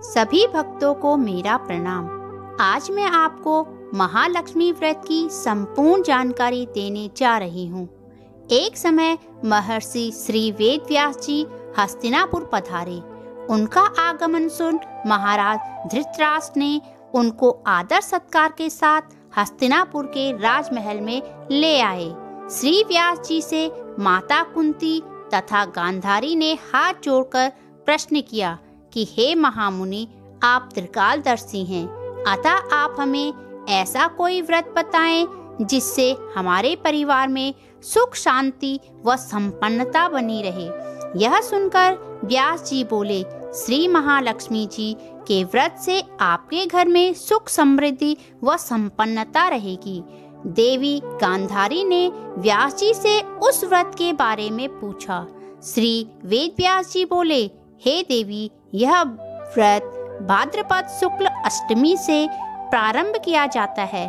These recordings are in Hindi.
सभी भक्तों को मेरा प्रणाम। आज मैं आपको महालक्ष्मी व्रत की संपूर्ण जानकारी देने जा रही हूँ। एक समय महर्षि श्री वेदव्यास जी हस्तिनापुर पधारे। उनका आगमन सुन महाराज धृतराष्ट्र ने उनको आदर सत्कार के साथ हस्तिनापुर के राजमहल में ले आए। श्री व्यास जी से माता कुंती तथा गांधारी ने हाथ जोड़कर प्रश्न किया कि हे महामुनि, आप त्रिकालदर्शी हैं, अतः आप हमें ऐसा कोई व्रत बताएं जिससे हमारे परिवार में सुख शांति व संपन्नता बनी रहे। यह सुनकर व्यास जी बोले, श्री महालक्ष्मी जी के व्रत से आपके घर में सुख समृद्धि व संपन्नता रहेगी। देवी गांधारी ने व्यास जी से उस व्रत के बारे में पूछा। श्री वेदव्यास जी बोले, हे देवी, यह व्रत भाद्रपद शुक्ल अष्टमी से प्रारंभ किया जाता है।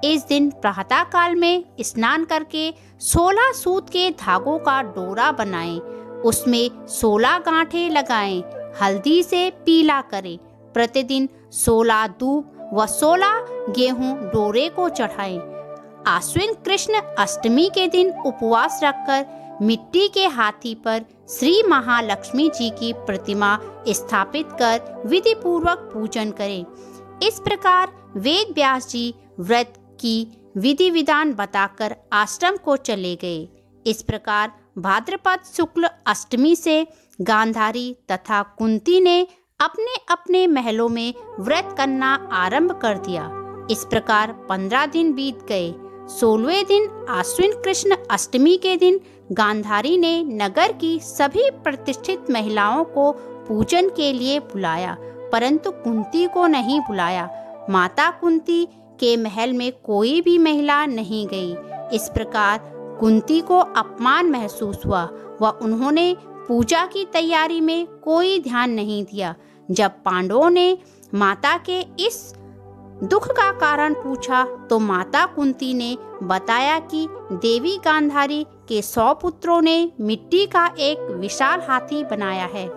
इस दिन प्रातः काल में स्नान करके 16 सूत के धागों का डोरा बनाएं, उसमें 16 गांठें लगाएं, हल्दी से पीला करें। प्रतिदिन 16 दूब व 16 गेहूं डोरे को चढ़ाएं। आश्विन कृष्ण अष्टमी के दिन उपवास रखकर मिट्टी के हाथी पर श्री महालक्ष्मी जी की प्रतिमा स्थापित कर विधि पूर्वक पूजन करें। इस प्रकार वेद व्यास जी व्रत की विधि विधान बताकर आश्रम को चले गए। इस प्रकार भाद्रपद शुक्ल अष्टमी से गांधारी तथा कुंती ने अपने अपने महलों में व्रत करना आरंभ कर दिया। इस प्रकार 15 दिन बीत गए। 16वें दिन आश्विन कृष्ण अष्टमी के दिन गांधारी ने नगर की सभी प्रतिष्ठित महिलाओं को पूजन के लिए बुलाया, परंतु कुंती को नहीं बुलाया। माता कुंती के महल में कोई भी महिला नहीं गई। इस प्रकार कुंती को अपमान महसूस हुआ व उन्होंने पूजा की तैयारी में कोई ध्यान नहीं दिया। जब पांडवों ने माता के इस दुख का कारण पूछा तो माता कुंती ने बताया कि देवी गांधारी के 100 पुत्रों ने मिट्टी का एक विशाल हाथी बनाया है,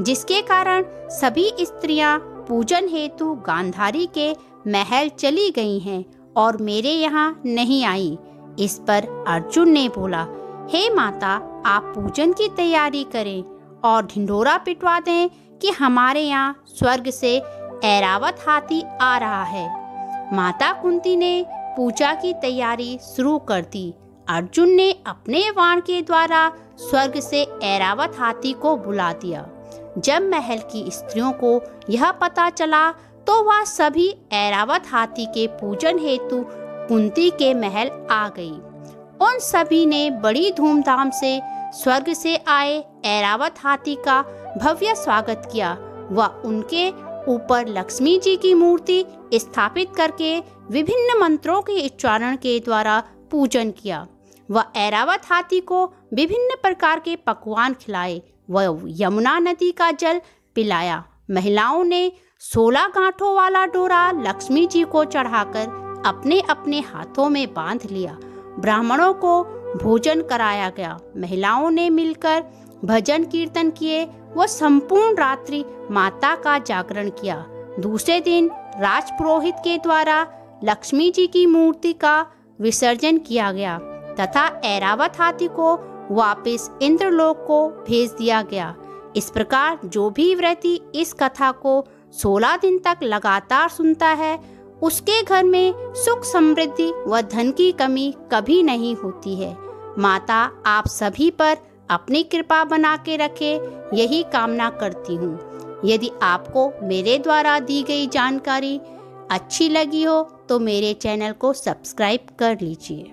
जिसके कारण सभी स्त्रियां पूजन हेतु गांधारी के महल चली गई हैं और मेरे यहाँ नहीं आई। इस पर अर्जुन ने बोला, हे माता, आप पूजन की तैयारी करें और ढिंढोरा पिटवा दें कि हमारे यहाँ स्वर्ग से ऐरावत हाथी आ रहा है। माता कुंती ने पूजा की तैयारी शुरू कर दी। अर्जुन ने अपने वाण के द्वारा स्वर्ग से ऐरावत हाथी को बुला दिया। जब महल की स्त्रियों को यह पता चला तो वह सभी ऐरावत हाथी के पूजन हेतु कुंती के महल आ गई। उन सभी ने बड़ी धूमधाम से स्वर्ग से आए ऐरावत हाथी का भव्य स्वागत किया व उनके ऊपर लक्ष्मी जी की मूर्ति स्थापित करके विभिन्न मंत्रों के उच्चारण के द्वारा पूजन किया। वह ऐरावत हाथी को विभिन्न प्रकार के पकवान खिलाए व यमुना नदी का जल पिलाया। महिलाओं ने 16 गांठों वाला डोरा लक्ष्मी जी को चढ़ाकर अपने अपने हाथों में बांध लिया। ब्राह्मणों को भोजन कराया गया। महिलाओं ने मिलकर भजन कीर्तन किए व संपूर्ण रात्रि माता का जागरण किया। दूसरे दिन राजपुरोहित के द्वारा लक्ष्मी जी की मूर्ति का विसर्जन किया गया तथा ऐरावत हाथी को वापस इंद्रलोक को भेज दिया गया। इस प्रकार जो भी व्रती इस कथा को 16 दिन तक लगातार सुनता है, उसके घर में सुख समृद्धि व धन की कमी कभी नहीं होती है। माता आप सभी पर अपनी कृपा बना के रखे, यही कामना करती हूँ। यदि आपको मेरे द्वारा दी गई जानकारी अच्छी लगी हो तो मेरे चैनल को सब्सक्राइब कर लीजिए।